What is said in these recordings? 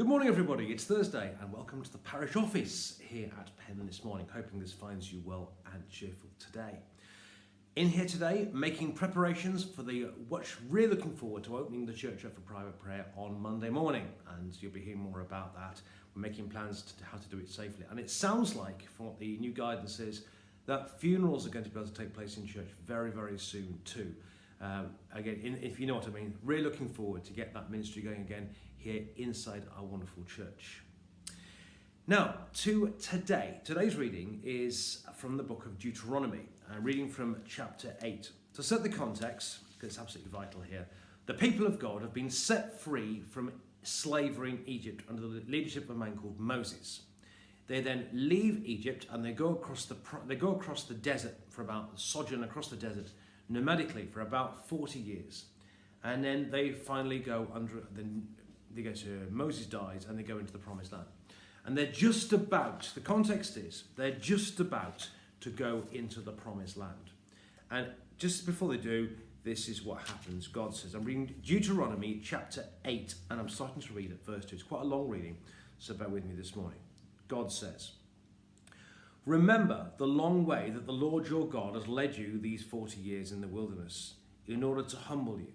Good morning, everybody. It's Thursday, and welcome to the parish office here at Penn this morning. Hoping this finds you well and cheerful today. In here today, making preparations for really looking forward to opening the church up for private prayer on Monday morning, and you'll be hearing more about that. We're making plans to how to do it safely, and it sounds like, from what the new guidance is, that funerals are going to be able to take place in church very, very soon too. Again, if you know what I mean, really looking forward to get that ministry going again here inside our wonderful church. Now, to today. Today's reading is from the book of Deuteronomy, reading from chapter 8. To set the context, because it's absolutely vital here, the people of God have been set free from slavery in Egypt under the leadership of a man called Moses. They then leave Egypt and they go across the desert sojourn across the desert nomadically for about 40 years. And then they finally go Moses dies and they go into the promised land. And they're just about to go into the promised land. And just before they do, this is what happens. God says, I'm reading Deuteronomy chapter 8, and I'm starting to read at verse 2. It's quite a long reading, so bear with me this morning. God says, remember the long way that the Lord your God has led you these 40 years in the wilderness, in order to humble you,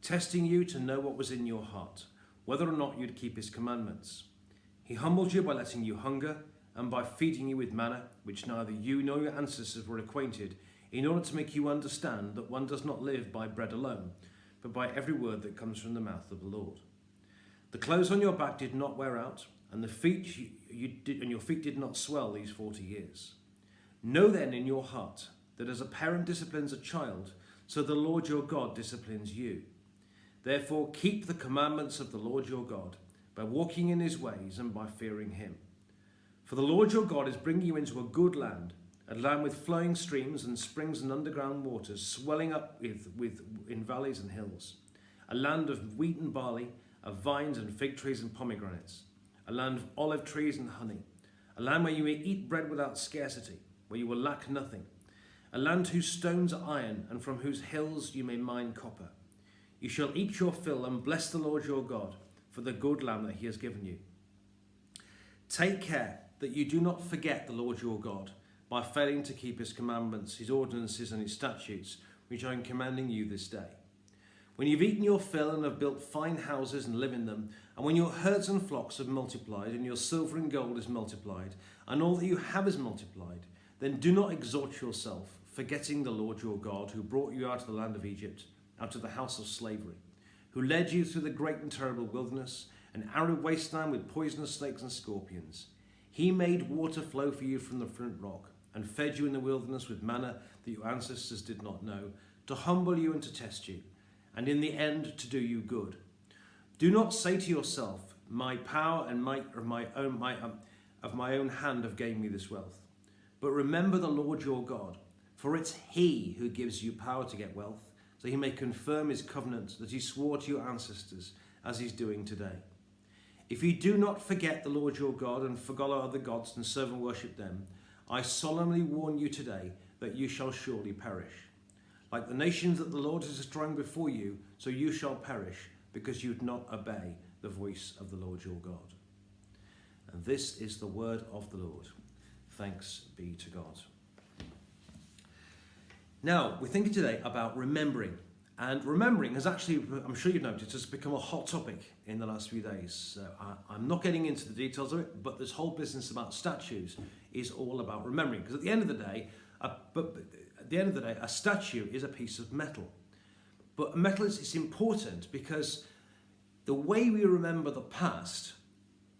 testing you to know what was in your heart, whether or not you'd keep his commandments. He humbled you by letting you hunger, and by feeding you with manna, which neither you nor your ancestors were acquainted, in order to make you understand that one does not live by bread alone, but by every word that comes from the mouth of the Lord. The clothes on your back did not wear out, and your feet did not swell these 40 years. Know then in your heart that as a parent disciplines a child, so the Lord your God disciplines you. Therefore keep the commandments of the Lord your God, by walking in his ways and by fearing him. For the Lord your God is bringing you into a good land, a land with flowing streams and springs and underground waters, swelling up in valleys and hills, a land of wheat and barley, of vines and fig trees and pomegranates, a land of olive trees and honey, a land where you may eat bread without scarcity, where you will lack nothing, a land whose stones are iron, and from whose hills you may mine copper. You shall eat your fill and bless the Lord your God for the good land that he has given you. Take care that you do not forget the Lord your God by failing to keep his commandments, his ordinances and his statutes, which I am commanding you this day. When you've eaten your fill and have built fine houses and live in them, and when your herds and flocks have multiplied, and your silver and gold is multiplied, and all that you have is multiplied, then do not exalt yourself, forgetting the Lord your God, who brought you out of the land of Egypt, out of the house of slavery, who led you through the great and terrible wilderness, an arid wasteland with poisonous snakes and scorpions. He made water flow for you from the flint rock, and fed you in the wilderness with manna that your ancestors did not know, to humble you and to test you, and in the end to do you good. Do not say to yourself, my power and might of my own hand have gained me this wealth. But remember the Lord your God, for it's he who gives you power to get wealth, so he may confirm his covenant that he swore to your ancestors, as he's doing today. If you do not forget the Lord your God and follow other gods and serve and worship them, I solemnly warn you today that you shall surely perish. Like the nations that the Lord is destroying before you, so you shall perish, because you did not obey the voice of the Lord your God. And this is the word of the Lord. Thanks be to God. Now, we're thinking today about remembering. And remembering has actually, I'm sure you've noticed, has become a hot topic in the last few days. So I'm not getting into the details of it, but this whole business about statues is all about remembering. Because at the end of the day, a statue is a piece of metal. But metal is important because the way we remember the past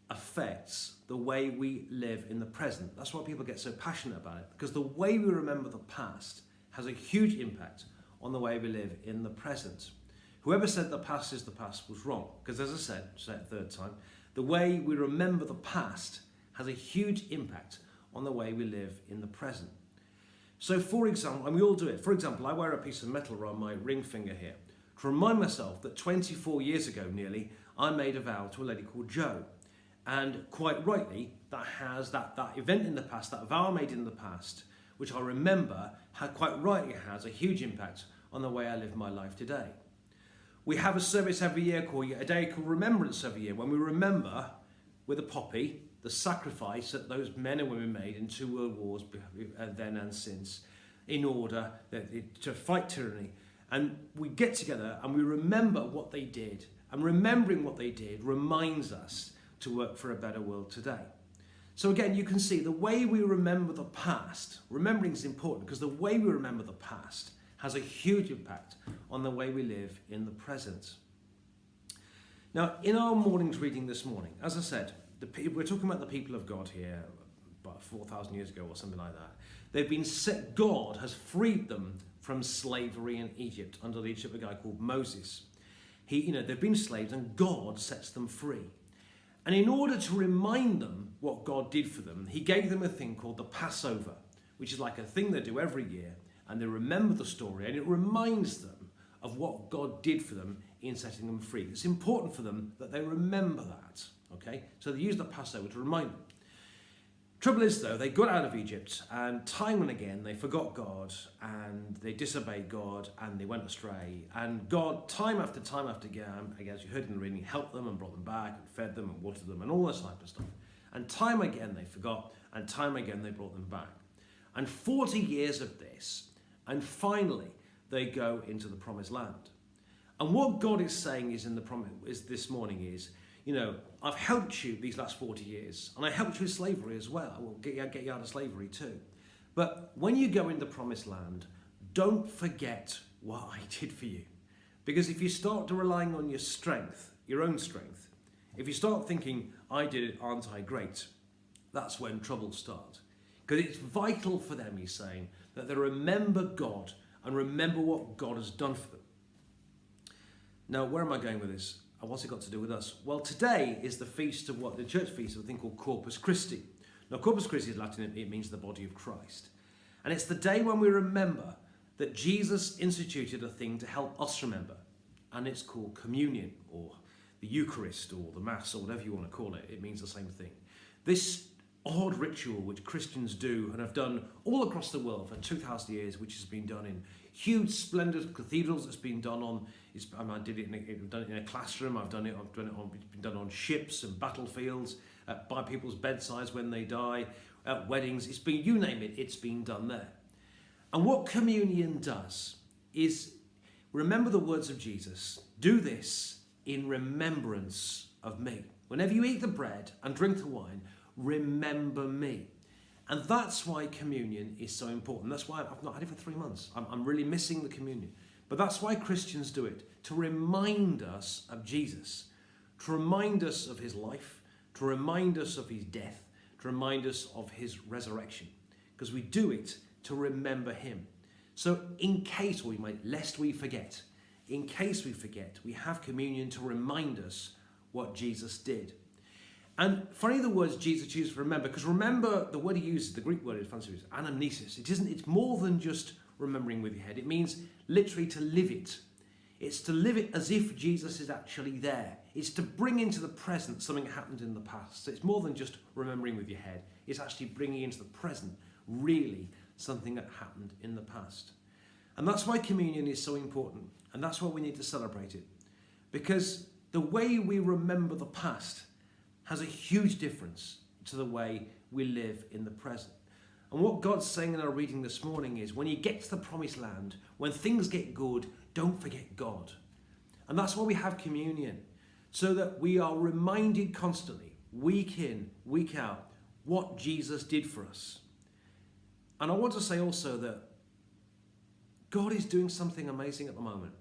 affects the way we live in the present. That's why people get so passionate about it, because the way we remember the past has a huge impact on the way we live in the present. Whoever said the past is the past was wrong, because as I said, say it a third time, the way we remember the past has a huge impact on the way we live in the present. So for example, and we all do it, for example, I wear a piece of metal around my ring finger here to remind myself that 24 years ago nearly, I made a vow to a lady called Jo. And quite rightly, that event in the past, that vow I made in the past, which I remember, quite rightly has a huge impact on the way I live my life today. We have a service every year, a day called Remembrance every year, when we remember with a poppy, the sacrifice that those men and women made in 2 world wars then and since, in order to fight tyranny. And we get together and we remember what they did. And remembering what they did reminds us to work for a better world today. So again, you can see the way we remember the past, remembering is important because the way we remember the past has a huge impact on the way we live in the present. Now, in our morning's reading this morning, as I said, we're talking about the people of God here about 4,000 years ago or something like that. They've been set, God has freed them from slavery in Egypt under the leadership of a guy called Moses. They've been slaves and God sets them free. And in order to remind them what God did for them, he gave them a thing called the Passover, which is like a thing they do every year, and they remember the story, and it reminds them of what God did for them in setting them free. It's important for them that they remember that, okay? So they use the Passover to remind them. Trouble is, though, they got out of Egypt, and time and again they forgot God, and they disobeyed God, and they went astray. And God, time after again, as you heard in the reading, helped them and brought them back, and fed them and watered them, and all this type of stuff. And time again they forgot, and time again they brought them back. And 40 years of this, and finally they go into the promised land. And what God is saying is this morning is, I've helped you these last 40 years, and I helped you with slavery as well. I will get you out of slavery too. But when you go in the promised land, don't forget what I did for you. Because if you start to relying on your strength, your own strength, if you start thinking, I did it, aren't I great? That's when trouble starts. Because it's vital for them, he's saying, that they remember God and remember what God has done for them. Now, where am I going with this? And what's it got to do with us? Well, today is the feast of the church feast of a thing called Corpus Christi. Now, Corpus Christi is Latin, it means the body of Christ. And it's the day when we remember that Jesus instituted a thing to help us remember. And it's called communion, or the Eucharist, or the Mass, or whatever you want to call it. It means the same thing. This odd ritual which Christians do and have done all across the world for 2,000 years, which has been done in huge, splendid cathedrals. It's been done on. I've done it in a classroom. It's been done on ships and battlefields, by people's bedsides when they die, at weddings. It's been, you name it, it's been done there. And what communion does is remember the words of Jesus. Do this in remembrance of me. Whenever you eat the bread and drink the wine, remember me. And that's why communion is so important. That's why I've not had it for 3 months. I'm really missing the communion. But that's why Christians do it, to remind us of Jesus, to remind us of his life, to remind us of his death, to remind us of his resurrection. Because we do it to remember him. So lest we forget, in case we forget, we have communion to remind us what Jesus did. And funny the words Jesus chooses to remember, because remember, the word he uses, the Greek word is fancy, is anamnesis. It's more than just remembering with your head. It means literally to live it. It's to live it as if Jesus is actually there. It's to bring into the present something that happened in the past. So it's more than just remembering with your head. It's actually bringing into the present, really, something that happened in the past. And that's why communion is so important. And that's why we need to celebrate it. Because the way we remember the past has a huge difference to the way we live in the present. And what God's saying in our reading this morning is, when you get to the promised land, when things get good, don't forget God. And that's why we have communion, so that we are reminded constantly, week in, week out, what Jesus did for us. And I want to say also that God is doing something amazing at the moment.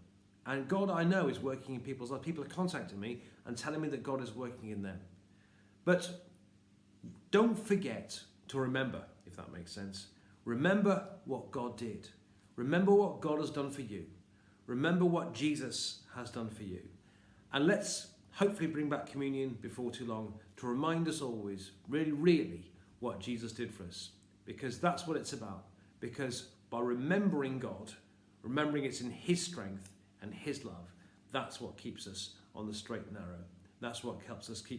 And God, I know, is working in people's lives. People are contacting me and telling me that God is working in them. But don't forget to remember, if that makes sense. Remember what God did. Remember what God has done for you. Remember what Jesus has done for you. And let's hopefully bring back communion before too long to remind us always, really, really, what Jesus did for us. Because that's what it's about. Because by remembering God, remembering it's in his strength and his love, that's what keeps us on the straight and narrow. That's what helps us keep